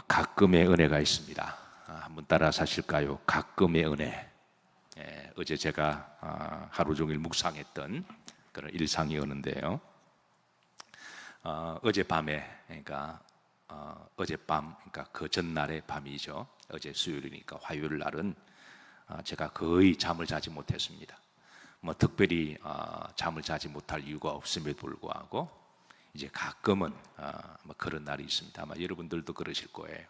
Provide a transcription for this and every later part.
가끔의 은혜가 있습니다. 한번 따라 사실까요? 가끔의 은혜. 어제 제가 하루 종일 묵상했던 그런 일상이었는데요. 어젯밤에, 그러니까 어젯밤, 그러니까 그 전날의 밤이죠. 어제 수요일이니까 화요일 날은 제가 거의 잠을 자지 못했습니다. 뭐 특별히 잠을 자지 못할 이유가 없음에도 불구하고 이제 가끔은 뭐 그런 날이 있습니다. 아마 여러분들도 그러실 거예요.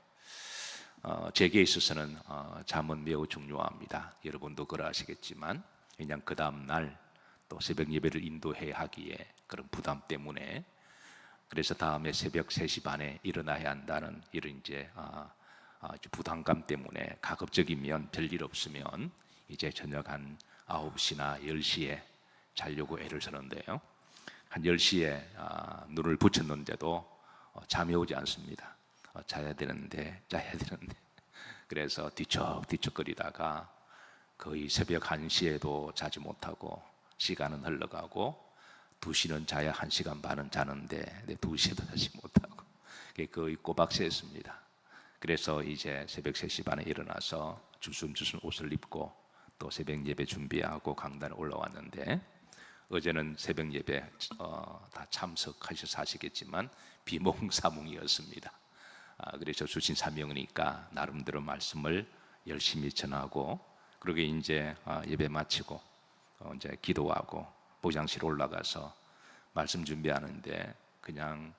제게 있어서는 잠은 매우 중요합니다. 여러분도 그러하시겠지만 그냥 그 다음 날 또 새벽 예배를 인도해야 하기에 그런 부담 때문에, 그래서 다음에 새벽 3시 반에 일어나야 한다는 이런 이제 부담감 때문에 가급적이면 별일 없으면 이제 저녁 한 9시나 10시에 자려고 애를 쓰는데요. 한 10시에 눈을 붙였는데도 잠이 오지 않습니다. 자야 되는데 그래서 뒤척뒤척거리다가 거의 새벽 1시에도 자지 못하고 시간은 흘러가고 2시는 자야 1시간 반은 자는데 2시에도 자지 못하고 거의 꼬박 새였습니다. 그래서 이제 새벽 3시 반에 일어나서 주섬주섬 옷을 입고 또 새벽 예배 준비하고 강단에 올라왔는데, 어제는 새벽 예배 다 참석하셔서 아시겠지만 비몽사몽이었습니다. 그래서 주신 사명이니까 나름대로 말씀을 열심히 전하고, 그러게 이제 예배 마치고 이제 기도하고 보장실 올라가서 말씀 준비하는데 그냥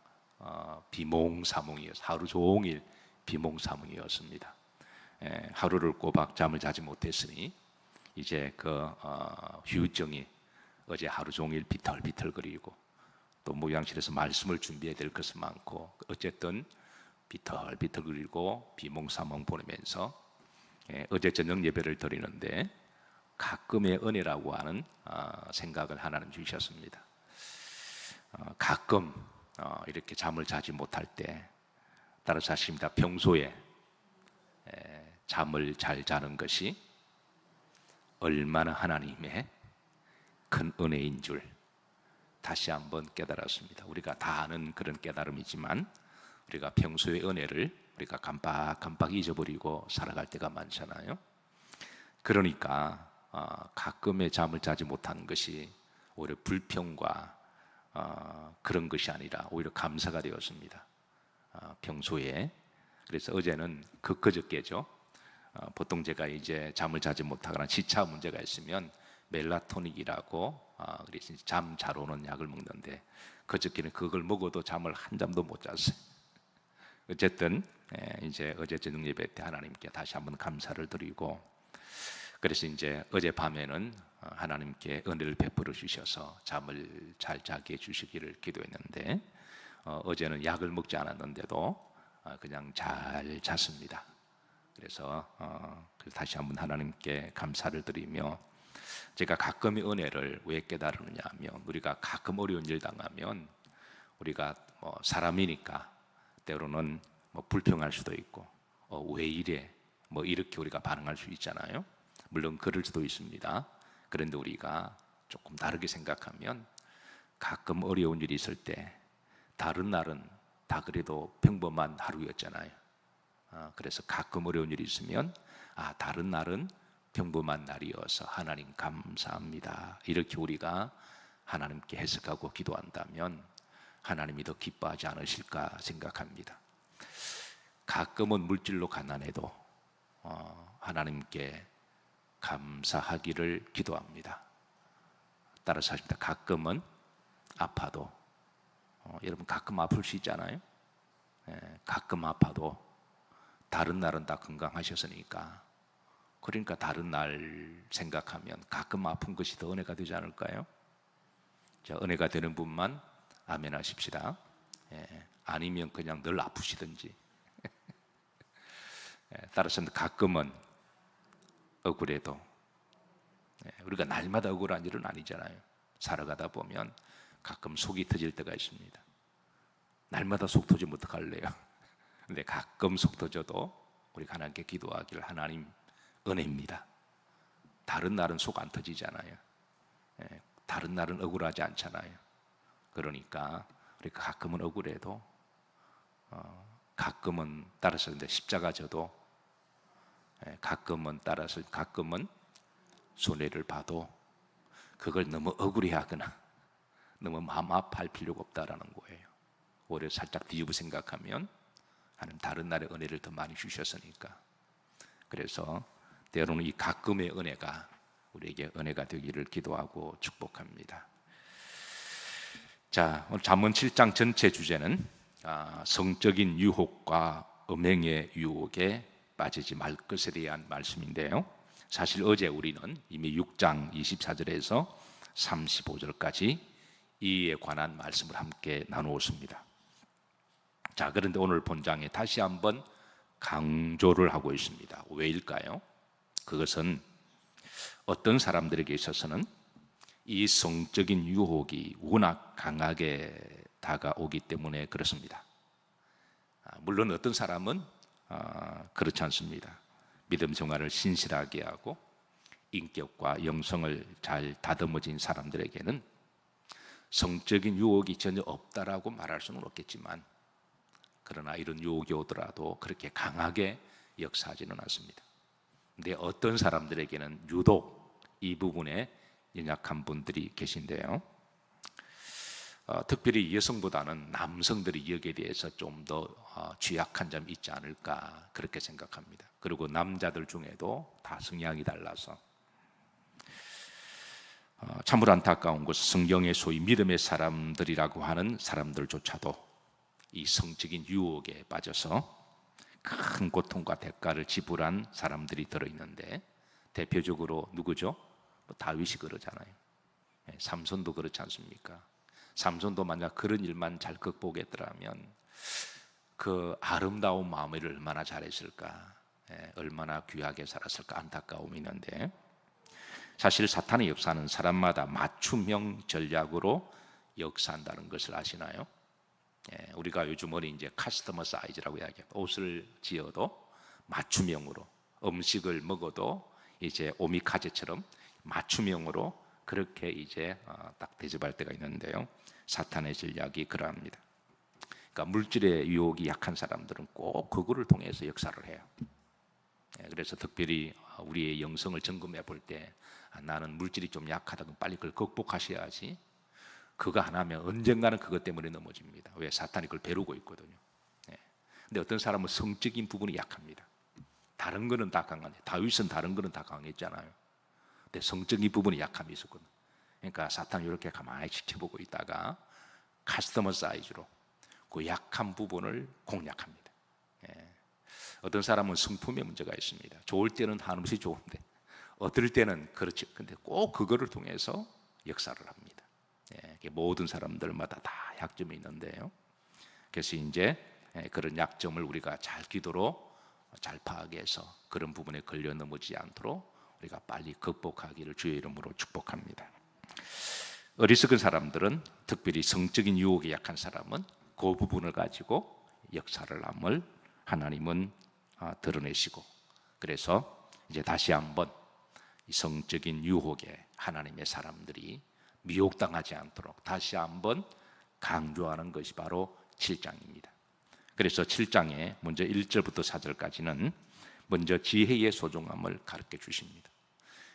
비몽사몽이었어요. 하루 종일 비몽사몽이었습니다. 하루를 꼬박 잠을 자지 못했으니 이제 그 후유증이 어제 하루 종일 비틀비틀거리고 또 목양실에서 말씀을 준비해야 될 것은 많고 어쨌든 비틀비틀거리고 비몽사몽 보내면서 어제 저녁 예배를 드리는데 가끔의 은혜라고 하는 생각을 하나님 주셨습니다. 가끔 이렇게 잠을 자지 못할 때, 따라서 하십니다. 평소에 잠을 잘 자는 것이 얼마나 하나님의 큰 은혜인 줄 다시 한번 깨달았습니다. 우리가 다 아는 그런 깨달음이지만 우리가 평소의 은혜를 우리가 깜빡 잊어버리고 살아갈 때가 많잖아요. 그러니까 가끔의 잠을 자지 못하는 것이 오히려 불평과 그런 것이 아니라 오히려 감사가 되었습니다. 평소에. 그래서 어제는 그저께죠. 보통 제가 이제 잠을 자지 못하거나 시차 문제가 있으면 멜라토닉이라고 그래서 잠 잘 오는 약을 먹는데 그저께는 그걸 먹어도 잠을 한 잠도 못 잤어요. 어쨌든 이제 어제 저녁 예배 때 하나님께 다시 한번 감사를 드리고, 그래서 이제 어젯밤에는 하나님께 은혜를 베풀어 주셔서 잠을 잘 자게 해주시기를 기도했는데 어제는 약을 먹지 않았는데도 그냥 잘 잤습니다. 그래서 다시 한번 하나님께 감사를 드리며, 제가 가끔의 은혜를 왜 깨달으느냐 하면 우리가 가끔 어려운 일 당하면 우리가 뭐 사람이니까 때로는 뭐 불평할 수도 있고 왜 이래 뭐 이렇게 우리가 반응할 수 있잖아요. 물론 그럴 수도 있습니다. 그런데 우리가 조금 다르게 생각하면 가끔 어려운 일이 있을 때 다른 날은 다 그래도 평범한 하루였잖아요. 그래서 가끔 어려운 일이 있으면 다른 날은 평범한 날이어서 하나님 감사합니다, 이렇게 우리가 하나님께 해석하고 기도한다면 하나님이 더 기뻐하지 않으실까 생각합니다. 가끔은 물질로 가난해도 하나님께 감사하기를 기도합니다. 따라서 하십니다. 가끔은 아파도 여러분 가끔 아플 수 있잖아요. 가끔 아파도 다른 날은 다 건강하셨으니까, 그러니까 다른 날 생각하면 가끔 아픈 것이 더 은혜가 되지 않을까요? 자, 은혜가 되는 분만 아멘 하십시다. 아니면 그냥 늘 아프시든지. 따라서 가끔은 억울해도 우리가 날마다 억울한 일은 아니잖아요. 살아가다 보면 가끔 속이 터질 때가 있습니다. 날마다 속 터지면 어떡할래요? 근데 가끔 속 터져도 우리가 하나님께 기도하기를 하나님 은혜입니다. 다른 날은 속 안 터지잖아요. 다른 날은 억울하지 않잖아요. 그러니까 우리가 가끔은 억울해도 가끔은 따라서 근데 십자가 져도 가끔은 따라서 가끔은 손해를 봐도 그걸 너무 억울해하거나 너무 마음 아파할 필요가 없다라는 거예요. 오히려 살짝 뒤집어 생각하면 하나님 다른 날의 은혜를 더 많이 주셨으니까. 그래서 때로는 이 가끔의 은혜가 우리에게 은혜가 되기를 기도하고 축복합니다. 자, 오늘 잠언 7장 전체 주제는 성적인 유혹과 음행의 유혹에 빠지지 말 것에 대한 말씀인데요. 사실 어제 우리는 이미 6장 24절에서 35절까지 이에 관한 말씀을 함께 나누었습니다. 자, 그런데 오늘 본장에 다시 한번 강조를 하고 있습니다. 왜일까요? 그것은 어떤 사람들에게 있어서는 이 성적인 유혹이 워낙 강하게 다가오기 때문에 그렇습니다. 물론 어떤 사람은 그렇지 않습니다. 믿음 생활을 신실하게 하고 인격과 영성을 잘 다듬어진 사람들에게는 성적인 유혹이 전혀 없다라고 말할 수는 없겠지만, 그러나 이런 유혹이 오더라도 그렇게 강하게 역사하지는 않습니다. 근데 어떤 사람들에게는 유독 이 부분에 연약한 분들이 계신데요. 특별히 여성보다는 남성들이 여기에 대해서 좀 더 취약한 점이 있지 않을까 그렇게 생각합니다. 그리고 남자들 중에도 다 성향이 달라서 참으로 안타까운 것은 성경의 소위 믿음의 사람들이라고 하는 사람들조차도 이 성적인 유혹에 빠져서 큰 고통과 대가를 지불한 사람들이 들어있는데, 대표적으로 누구죠? 다윗이 그러잖아요. 삼손도 그렇지 않습니까? 삼손도 만약 그런 일만 잘 극복했더라면 그 아름다운 마음을 얼마나 잘했을까, 얼마나 귀하게 살았을까 안타까움이 있는데, 사실 사탄의 역사는 사람마다 맞춤형 전략으로 역사한다는 것을 아시나요? 우리가 요즘은 이제 커스터머 사이즈라고 이야기해요. 옷을 지어도 맞춤형으로, 음식을 먹어도 이제 오미카제처럼 맞춤형으로 그렇게 이제 딱 대접할 때가 있는데요. 사탄의 전략이 그러합니다. 그러니까 물질의 유혹이 약한 사람들은 꼭 그거를 통해서 역사를 해요. 그래서 특별히 우리의 영성을 점검해 볼 때 나는 물질이 좀 약하다, 그럼 빨리 그걸 극복하셔야지. 그거 하나면 언젠가는 그것 때문에 넘어집니다. 왜? 사탄이 그걸 벼르고 있거든요. 근데 어떤 사람은 성적인 부분이 약합니다. 다른 거는 다 강한데, 다윗은 다른 거는 다 강했잖아요. 근데 성적인 부분이 약함이 있었거든요. 그러니까 사탄이 이렇게 가만히 지켜보고 있다가 커스터머 사이즈로 그 약한 부분을 공략합니다. 어떤 사람은 성품에 문제가 있습니다. 좋을 때는 한없이 좋은데 어떨 때는 그렇지, 근데 꼭 그거를 통해서 역사를 합니다. 모든 사람들마다 다 약점이 있는데요. 그래서 이제 그런 약점을 우리가 잘 기도로 잘 파악해서 그런 부분에 걸려 넘어지지 않도록 우리가 빨리 극복하기를 주의 이름으로 축복합니다. 어리석은 사람들은, 특별히 성적인 유혹에 약한 사람은 그 부분을 가지고 역사를 함을 하나님은 드러내시고, 그래서 이제 다시 한번 이 성적인 유혹에 하나님의 사람들이 미혹당하지 않도록 다시 한번 강조하는 것이 바로 7장입니다. 그래서 7장에 먼저 1절부터 4절까지는 먼저 지혜의 소중함을 가르쳐 주십니다.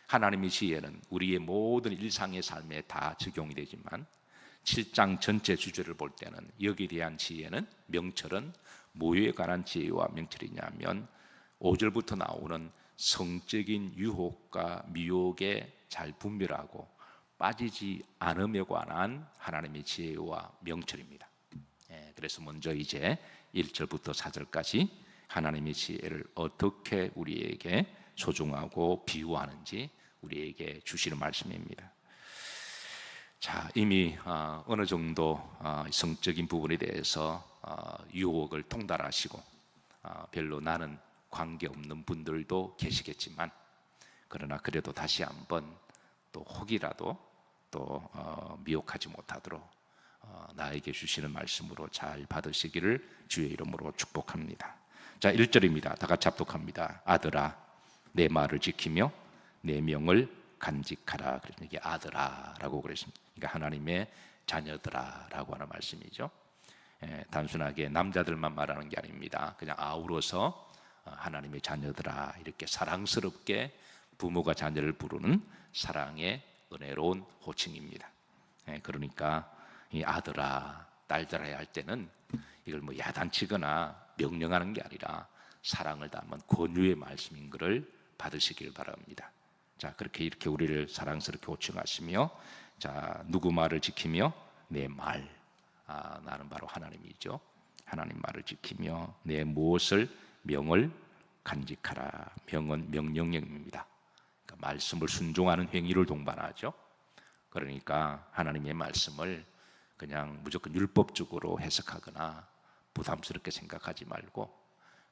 하나님의 지혜는 우리의 모든 일상의 삶에 다 적용이 되지만 7장 전체 주제를 볼 때는 여기에 대한 지혜는, 명철은 뭐에 관한 지혜와 명철이냐면 5절부터 나오는 성적인 유혹과 미혹에 잘 분별하고 빠지지 않음에 관한 하나님의 지혜와 명철입니다. 그래서 먼저 이제 1절부터 4절까지 하나님의 지혜를 어떻게 우리에게 소중하고 비유하는지 우리에게 주시는 말씀입니다. 자, 이미 어느 정도 성적인 부분에 대해서 유혹을 통달하시고 별로 나는 관계없는 분들도 계시겠지만, 그러나 그래도 다시 한번 또 혹이라도 또 미혹하지 못하도록 나에게 주시는 말씀으로 잘 받으시기를 주의 이름으로 축복합니다. 자, 1절입니다. 다 같이 합독합니다. 아들아, 내 말을 지키며 내 명을 간직하라. 그래서 이게 아들아라고 그랬습니다. 그러니까 하나님의 자녀들아라고 하는 말씀이죠. 단순하게 남자들만 말하는 게 아닙니다. 그냥 아우러서 하나님의 자녀들아 이렇게 사랑스럽게 부모가 자녀를 부르는 사랑의 은혜로운 호칭입니다. 그러니까 이 아들아 딸들아 할 때는 이걸 뭐 야단치거나 명령하는 게 아니라 사랑을 담은 권유의 말씀인 것을 받으시길 바랍니다. 자, 그렇게 이렇게 우리를 사랑스럽게 호칭하시며, 자, 누구 말을 지키며 내 말, 나는 바로 하나님이죠. 하나님 말을 지키며 내 무엇을 명을 간직하라. 명은 명령형입니다. 그러니까 말씀을 순종하는 행위를 동반하죠. 그러니까 하나님의 말씀을 그냥 무조건 율법적으로 해석하거나 부담스럽게 생각하지 말고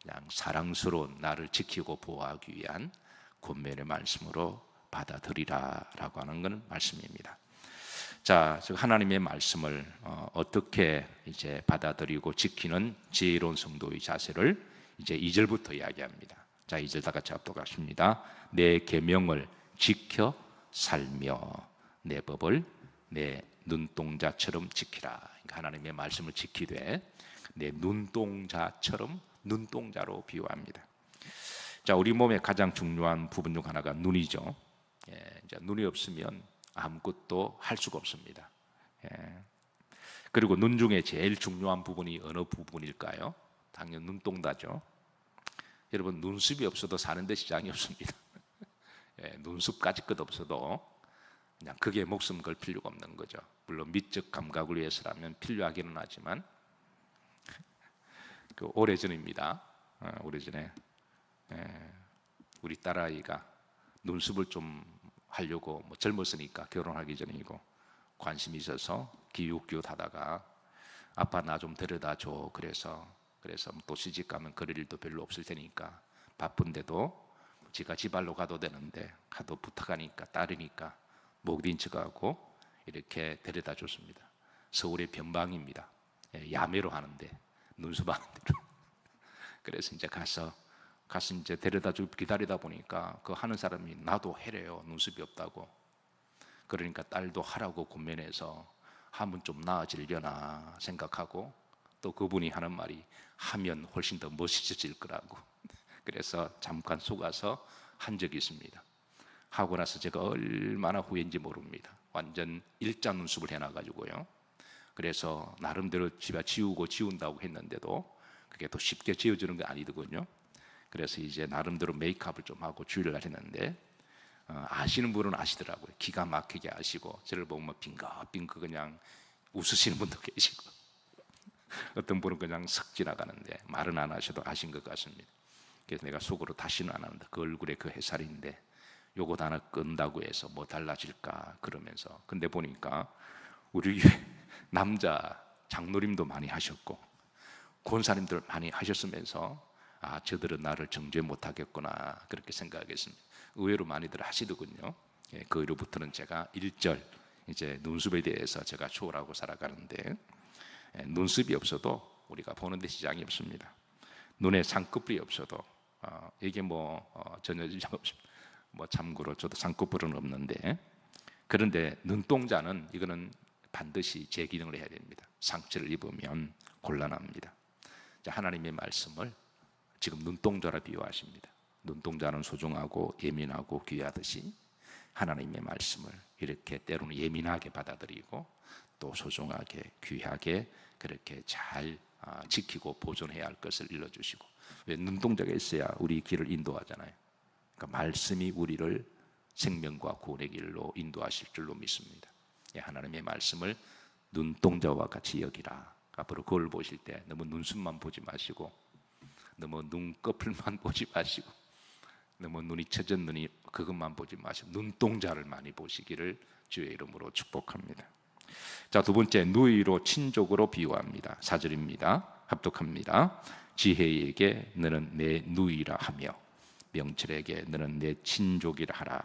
그냥 사랑스러운 나를 지키고 보호하기 위한 권면의 말씀으로 받아들이라라고 하는 것은 말씀입니다. 자, 즉 하나님의 말씀을 어떻게 이제 받아들이고 지키는 지혜로운 성도의 자세를 이제 2절부터 이야기합니다. 자, 2절 다 같이 합독하십니다. 내 계명을 지켜 살며 내 법을 내 눈동자처럼 지키라. 그러니까 하나님의 말씀을 지키되 내 눈동자처럼 눈동자로 비유합니다. 자, 우리 몸의 가장 중요한 부분 중 하나가 눈이죠. 이제 눈이 없으면 아무것도 할 수가 없습니다. 그리고 눈 중에 제일 중요한 부분이 어느 부분일까요? 당연 눈동자죠. 여러분 눈썹이 없어도 사는데 지장이 없습니다. 눈썹까지 것 없어도 그냥 그게 목숨 걸 필요가 없는 거죠. 물론 미적 감각을 위해서라면 필요하기는 하지만 그 오래전입니다. 오래전에 우리 딸아이가 눈썹을 좀 하려고 뭐 젊었으니까 결혼하기 전이고 관심이 있어서 기웃기웃하다가 아빠 나 좀 데려다 줘. 그래서 또 시집 가면 그럴 일도 별로 없을 테니까 바쁜데도 지가 지발로 가도 되는데 하도 부탁하니까 딸이니까 목딘 척하고 이렇게 데려다 줬습니다. 서울의 변방입니다. 야매로 하는데 눈썹 하는 대로. 그래서 이제 가서 이제 데려다 주고 기다리다 보니까 그 하는 사람이 나도 해래요. 눈썹이 없다고. 그러니까 딸도 하라고 권면해서 하면 좀 나아지려나 생각하고 또 그분이 하는 말이 하면 훨씬 더 멋있어질 거라고. 그래서 잠깐 속아서 한 적이 있습니다. 하고 나서 제가 얼마나 후회인지 모릅니다. 완전 일자 눈썹을 해놔가지고요. 그래서 나름대로 집에 지운다고 했는데도 그게 또 쉽게 지워지는 게 아니더군요. 그래서 이제 나름대로 메이크업을 좀 하고 주의를 했는데 아시는 분은 아시더라고요. 기가 막히게 아시고 저를 보면 빙긋빙긋 그냥 웃으시는 분도 계시고 어떤 분은 그냥 석 지나가는데 말은 안 하셔도 아신 것 같습니다. 그래서 내가 속으로 다시는 안 한다. 그 얼굴에 그 햇살인데 요거 하나 끈다고 해서 뭐 달라질까 그러면서 근데 보니까 우리 남자 장로님도 많이 하셨고 권사님들 많이 하셨으면서 저들은 나를 정죄 못하겠구나 그렇게 생각했습니다. 의외로 많이들 하시더군요. 그 이후부터는 제가 1절 이제 눈썹에 대해서 제가 초월하고 살아가는데 눈썹이 없어도 우리가 보는 데 지장이 없습니다. 눈에 쌍꺼풀이 없어도 이게 전혀 지장 없습니다. 참고로 저도 쌍꺼풀은 없는데 그런데 눈동자는 이거는 반드시 재기능을 해야 됩니다. 상처를 입으면 곤란합니다. 자, 하나님의 말씀을 지금 눈동자라 비유하십니다. 눈동자는 소중하고 예민하고 귀하듯이 하나님의 말씀을 이렇게 때로는 예민하게 받아들이고 또 소중하게 귀하게 그렇게 잘 지키고 보존해야 할 것을 일러주시고 왜 눈동자가 있어야 우리 길을 인도하잖아요. 그러니까 말씀이 우리를 생명과 구원의 길로 인도하실 줄로 믿습니다. 하나님의 말씀을 눈동자와 같이 여기라. 앞으로 그걸 보실 때 너무 눈썹만 보지 마시고 너무 눈꺼풀만 보지 마시고 너무 눈이 처진 눈이 그것만 보지 마시고 눈동자를 많이 보시기를 주의 이름으로 축복합니다. 자, 두 번째 누이로 친족으로 비유합니다. 4절입니다. 합독합니다. 지혜에게 너는 내 누이라 하며 명철에게 너는 내 친족이라 하라.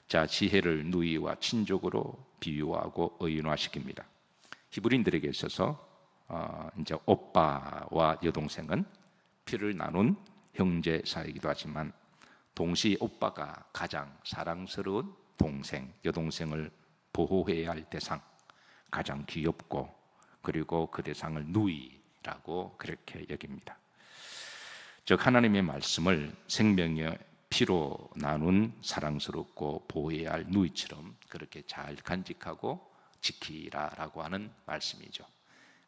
자, 지혜를 누이와 친족으로 비유하고 의인화시킵니다. 히브리인들에게 있어서 이제 오빠와 여동생은 피를 나눈 형제 사이이기도 하지만 동시에 오빠가 가장 사랑스러운 동생, 여동생을 보호해야 할 대상, 가장 귀엽고 그리고 그 대상을 누이라고 그렇게 여깁니다. 즉 하나님의 말씀을 생명의 피로 나눈 사랑스럽고 보호해야 할 누이처럼 그렇게 잘 간직하고 지키라라고 하는 말씀이죠.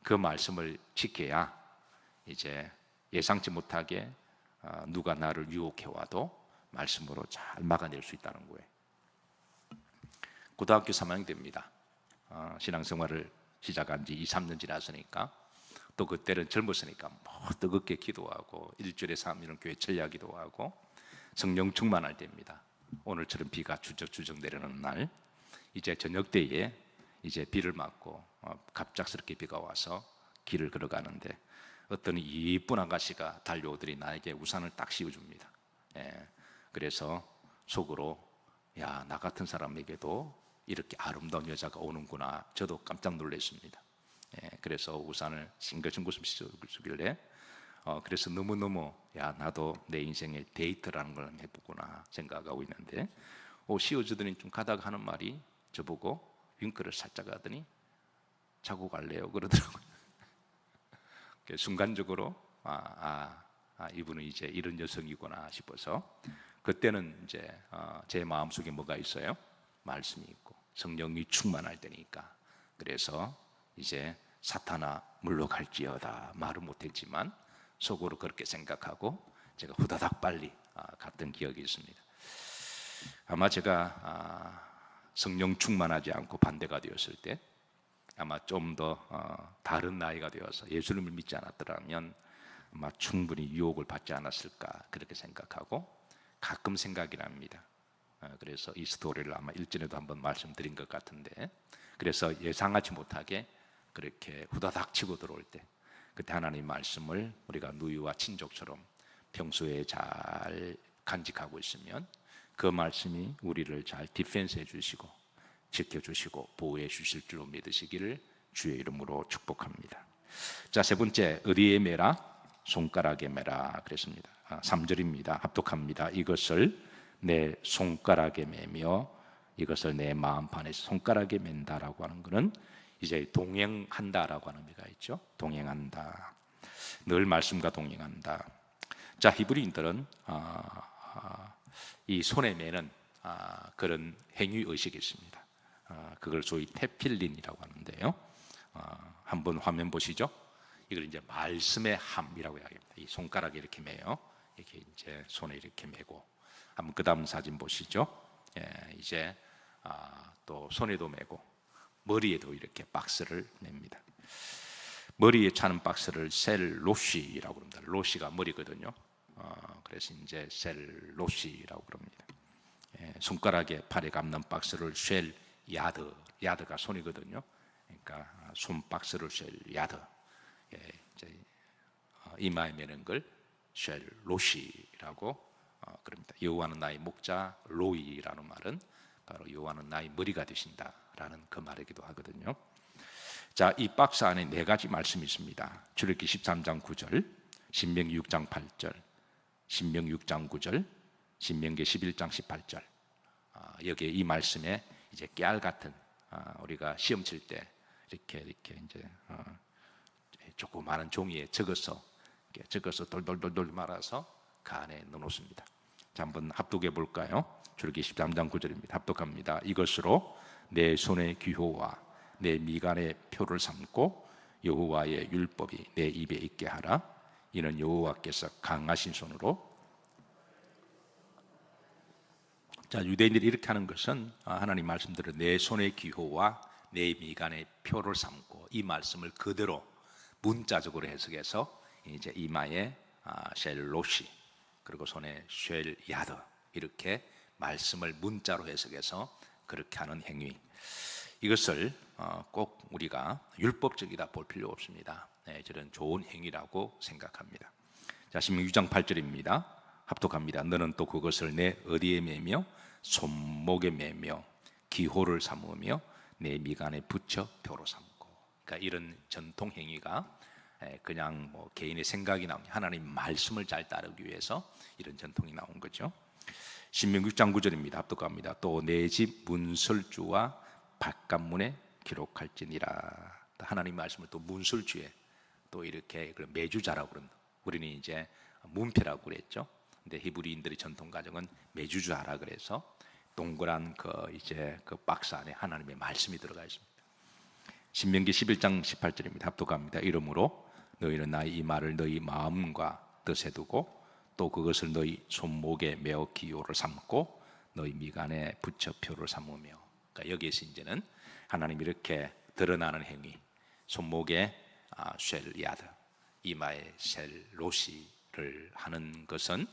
그 말씀을 지켜야 이제 예상치 못하게 누가 나를 유혹해 와도 말씀으로 잘 막아낼 수 있다는 거예요. 고등학교 3학년 됩니다. 신앙생활을 시작한 지 2, 3년 지났으니까 또 그때는 젊었으니까 뭐 뜨겁게 기도하고 일주일에 3일은 교회 철야기도 하고 성령 충만할 때입니다. 오늘처럼 비가 주적주적 내리는 날, 이제 저녁 때에 이제 비를 맞고 갑작스럽게 비가 와서 길을 걸어가는데 어떤 이쁜 아가씨가 달려오더니 나에게 우산을 딱 씌워줍니다. 그래서 속으로 야, 나 같은 사람에게도 이렇게 아름다운 여자가 오는구나. 저도 깜짝 놀랐습니다. 그래서 우산을 싱글싱글 씌워주길래 그래서 너무너무 야, 나도 내 인생의 데이트라는 걸 해보구나 생각하고 있는데 씌워주더니 좀 가다가 하는 말이 저보고 윙크를 살짝 하더니 자고 갈래요 그러더라고요. 순간적으로 이분은 이제 이런 여성이구나 싶어서 그때는 이제 제 마음속에 뭐가 있어요? 말씀이 있고 성령이 충만할 때니까. 그래서 이제 사탄아 물러갈지어다 말은 못했지만 속으로 그렇게 생각하고 제가 후다닥 빨리 갔던 기억이 있습니다. 아마 제가 성령 충만하지 않고 반대가 되었을 때 아마 좀 더 다른 나이가 되어서 예수님을 믿지 않았더라면 아마 충분히 유혹을 받지 않았을까 그렇게 생각하고 가끔 생각이 납니다. 그래서 이 스토리를 아마 일전에도 한번 말씀드린 것 같은데 그래서 예상하지 못하게 그렇게 후다닥 치고 들어올 때 그때 하나님 말씀을 우리가 누이와 친족처럼 평소에 잘 간직하고 있으면 그 말씀이 우리를 잘 디펜스 해주시고 지켜주시고 보호해 주실 줄로 믿으시기를 주의 이름으로 축복합니다. 자, 세 번째, 어디에 매라? 손가락에 매라 그랬습니다. 3절입니다. 합독합니다. 이것을 내 손가락에 매며 이것을 내 마음판에 손가락에 맨다라고 하는 것은 이제 동행한다라고 하는 의미가 있죠. 동행한다. 늘 말씀과 동행한다. 자, 히브리인들은 이 손에 매는 그런 행위 의식이 있습니다. 그걸 소위 테필린이라고 하는데요. 한번 화면 보시죠. 이걸 이제 말씀의 함이라고 이야기합니다. 이 손가락에 이렇게 매요. 이렇게 이제 손에 이렇게 매고. 한번 그 다음 사진 보시죠. 이제 또 손에도 매고 머리에도 이렇게 박스를 맵니다. 머리에 차는 박스를 셀로시라고 합니다. 로시가 머리거든요. 그래서 이제 셀로시라고 그럽니다. 손가락에 팔에 감는 박스를 쉘 야드, 야드가 손이거든요. 그러니까 손 박스를 쉘 야드. 이제 이마에 매는 걸 쉘로시라고 그럽니다. 여호와는 나의 목자, 로이라는 말은 바로 여호와는 나의 머리가 되신다라는 그 말이기도 하거든요. 자, 이 박스 안에 네 가지 말씀이 있습니다. 출애굽기 13장 9절, 신명기 6장 8절, 신명기 6장 9절, 신명기 11장 18절. 여기에 이 말씀에 이제 깨알 같은 우리가 시험 칠 때 이렇게 이제 조그마한 종이에 적어서 돌돌돌돌 말아서 그 안에 넣어놓습니다. 자, 한번 합독해 볼까요? 출애굽기 13장 9절입니다. 합독합니다. 이것으로 내 손의 기호와 내 미간의 표를 삼고 여호와의 율법이 내 입에 있게 하라. 이는 여호와께서 강하신 손으로. 자, 유대인들이 이렇게 하는 것은 하나님 말씀대로 내 손의 기호와 내 미간의 표를 삼고 이 말씀을 그대로 문자적으로 해석해서 이제 이마에 쉘로시 그리고 손에 쉘 야드 이렇게 말씀을 문자로 해석해서 그렇게 하는 행위. 이것을 꼭 우리가 율법적이다 볼 필요 없습니다. 저는 좋은 행위라고 생각합니다. 자, 신명기 6장 8절입니다. 합독합니다. 너는 또 그것을 내 어디에 매며 손목에 매며 기호를 삼으며 내 미간에 붙여 표로 삼고. 그러니까 이런 전통 행위가 그냥 뭐 개인의 생각이 나오냐, 하나님 말씀을 잘 따르기 위해서 이런 전통이 나온 거죠. 신명기 6장 9절입니다. 합독합니다. 또 내 집 문설주와 바깥문에 기록할지니라. 하나님 말씀을 또 문술주에 또 이렇게 매주자라고 그런다. 우리는 이제 문패라고 그랬죠. 근데 히브리인들의 전통 가정은 매주자라 그래서 동그란 그 박스 안에 하나님의 말씀이 들어가 있습니다. 신명기 11장 18절입니다. 합독합니다. 이러므로 너희는 나의 이 말을 너희 마음과 뜻에 두고 또 그것을 너희 손목에 메어 기호를 삼고 너희 미간에 붙여 표를 삼으며. 그러니까 여기에서 이제는 하나님이 이렇게 드러나는 행위, 손목에 쉘 야드, 이마에 쉘 로시를 하는 것은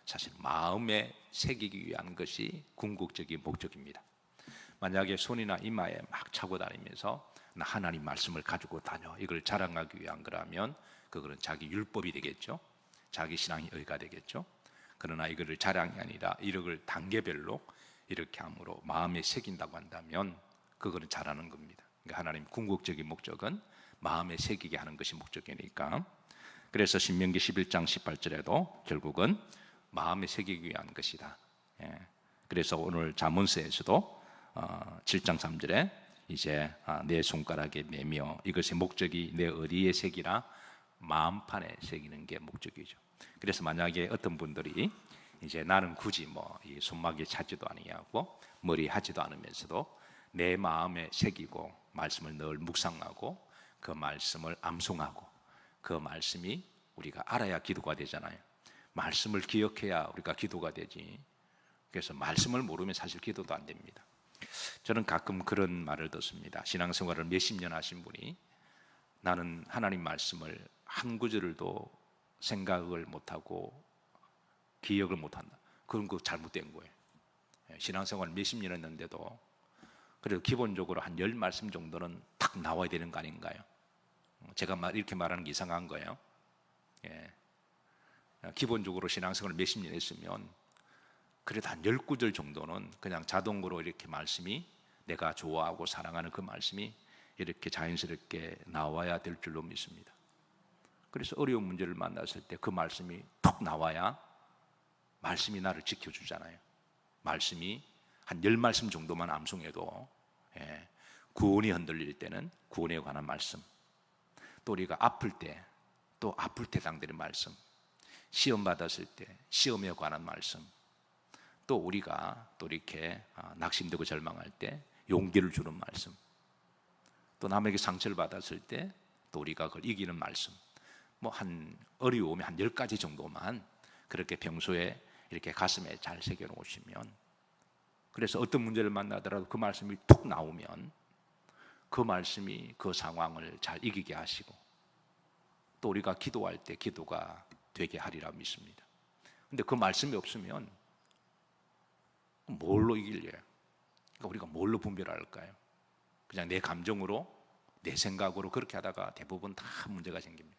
사실 마음에 새기기 위한 것이 궁극적인 목적입니다. 만약에 손이나 이마에 막 차고 다니면서 나 하나님 말씀을 가지고 다녀, 이걸 자랑하기 위한 거라면 그거는 자기 율법이 되겠죠. 자기 신앙이 의가 되겠죠. 그러나 이거를 자랑이 아니라 이걸 단계별로 이렇게 함으로 마음에 새긴다고 한다면 그거는 잘하는 겁니다. 그러니까 하나님 궁극적인 목적은 마음에 새기게 하는 것이 목적이니까. 그래서 신명기 11장 18절에도 결국은 마음에 새기기 위한 것이다. 그래서 오늘 잠언서에서도 7장 3절에 이제 내 손가락에 매며 이것의 목적이 내 의리에 새기라, 마음판에 새기는 게 목적이죠. 그래서 만약에 어떤 분들이 이제 나는 굳이 이 손막에 차지도 아니하고 머리 하지도 않으면서도 내 마음에 새기고 말씀을 늘 묵상하고 그 말씀을 암송하고 그 말씀이 우리가 알아야 기도가 되잖아요. 말씀을 기억해야 우리가 기도가 되지. 그래서 말씀을 모르면 사실 기도도 안 됩니다. 저는 가끔 그런 말을 듣습니다. 신앙생활을 몇십 년 하신 분이 나는 하나님 말씀을 한 구절도 생각을 못하고 기억을 못한다. 그건 그 잘못된 거예요. 신앙생활 몇십 년 했는데도 그래도 기본적으로 한 10말씀 정도는 딱 나와야 되는 거 아닌가요? 제가 이렇게 말하는 게 이상한 거예요. 기본적으로 신앙생활을 몇십 년 했으면 그래도 한 10구절 정도는 그냥 자동으로 이렇게 말씀이 내가 좋아하고 사랑하는 그 말씀이 이렇게 자연스럽게 나와야 될 줄로 믿습니다. 그래서 어려운 문제를 만났을 때 그 말씀이 톡 나와야 말씀이 나를 지켜주잖아요. 말씀이 한 10말씀 정도만 암송해도 구원이 흔들릴 때는 구원에 관한 말씀, 또 우리가 아플 때 또 아플 때 당되는 말씀, 시험 받았을 때 시험에 관한 말씀, 또 우리가 또 이렇게 낙심되고 절망할 때 용기를 주는 말씀, 또 남에게 상처를 받았을 때 또 우리가 그걸 이기는 말씀, 한 어려움이 한 10가지 정도만 그렇게 평소에 이렇게 가슴에 잘 새겨 놓으시면, 그래서 어떤 문제를 만나더라도 그 말씀이 툭 나오면 그 말씀이 그 상황을 잘 이기게 하시고 또 우리가 기도할 때 기도가 되게 하리라 믿습니다. 근데 그 말씀이 없으면 뭘로 이길래요? 그러니까 우리가 뭘로 분별할까요? 그냥 내 감정으로, 내 생각으로 그렇게 하다가 대부분 다 문제가 생깁니다.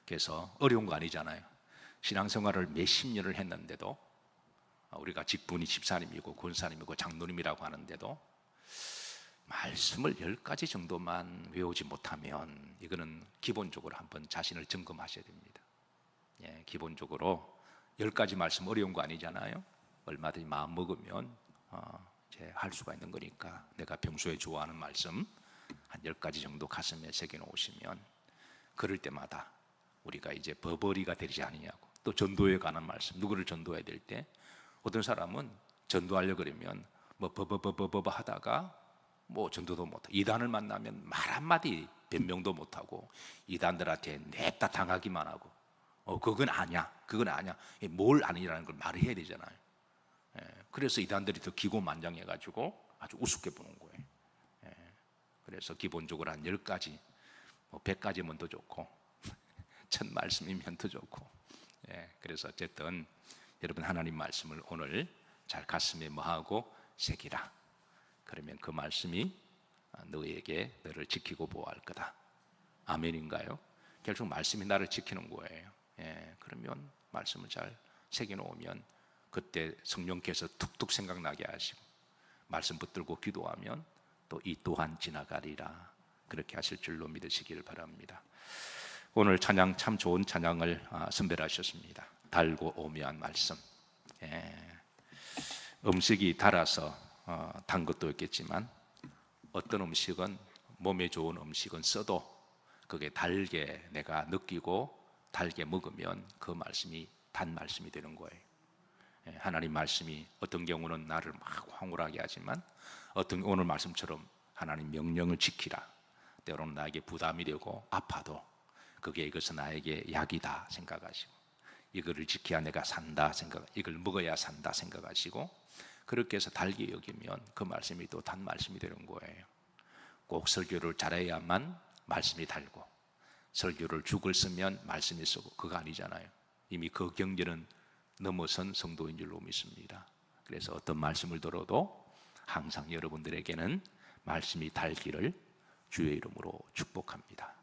그래서 어려운 거 아니잖아요. 신앙생활을 몇십 년을 했는데도, 우리가 직분이 집사님이고 권사님이고 장로님이라고 하는데도 말씀을 10가지 정도만 외우지 못하면 이거는 기본적으로 한번 자신을 점검하셔야 됩니다. 기본적으로 10가지 말씀 어려운 거 아니잖아요. 얼마든지 마음 먹으면 이제 할 수가 있는 거니까 내가 평소에 좋아하는 말씀 한 10가지 정도 가슴에 새겨 놓으시면 그럴 때마다 우리가 이제 버버리가 되지 아니냐고. 또 전도에 관한 말씀, 누구를 전도해야 될 때 어떤 사람은 전도하려고 그러면 버버버버버 하다가 전도도 못하고, 이단을 만나면 말 한마디 변명도 못하고 이단들한테 냅다 당하기만 하고 그건 아니야, 그건 아니야, 뭘 아니라는 걸 말을 해야 되잖아요. 그래서 이단들이 더 기고만장해가지고 아주 우습게 보는 거예요. 그래서 기본적으로 한 10가지, 100가지면 더 좋고 1000말씀이면 더 좋고. 그래서 어쨌든 여러분 하나님 말씀을 오늘 잘 가슴에 뭐하고 새기라. 그러면 그 말씀이 너에게 너를 지키고 보호할 거다. 아멘인가요? 결국 말씀이 나를 지키는 거예요. 그러면 말씀을 잘 새겨놓으면 그때 성령께서 툭툭 생각나게 하시고 말씀 붙들고 기도하면 또 이 또한 지나가리라. 그렇게 하실 줄로 믿으시길 바랍니다. 오늘 찬양 참 좋은 찬양을 선별하셨습니다. 달고 오묘한 말씀. 음식이 달아서 단 것도 있겠지만 어떤 음식은 몸에 좋은 음식은 써도 그게 달게 내가 느끼고 달게 먹으면 그 말씀이 단 말씀이 되는 거예요. 하나님 말씀이 어떤 경우는 나를 막 황홀하게 하지만 어떤 오늘 말씀처럼 하나님 명령을 지키라, 때로는 나에게 부담이 되고 아파도 그게 이것은 나에게 약이다 생각하시고, 이거를 지켜야 내가 산다 생각, 이걸 먹어야 산다 생각하시고, 그렇게 해서 달게 여기면 그 말씀이 또 단 말씀이 되는 거예요. 꼭 설교를 잘해야만 말씀이 달고, 설교를 죽을 쓰면 말씀이 쓰고, 그거 아니잖아요. 이미 그 경계는 넘어선 성도인 줄로 믿습니다. 그래서 어떤 말씀을 들어도 항상 여러분들에게는 말씀이 달기를 주의 이름으로 축복합니다.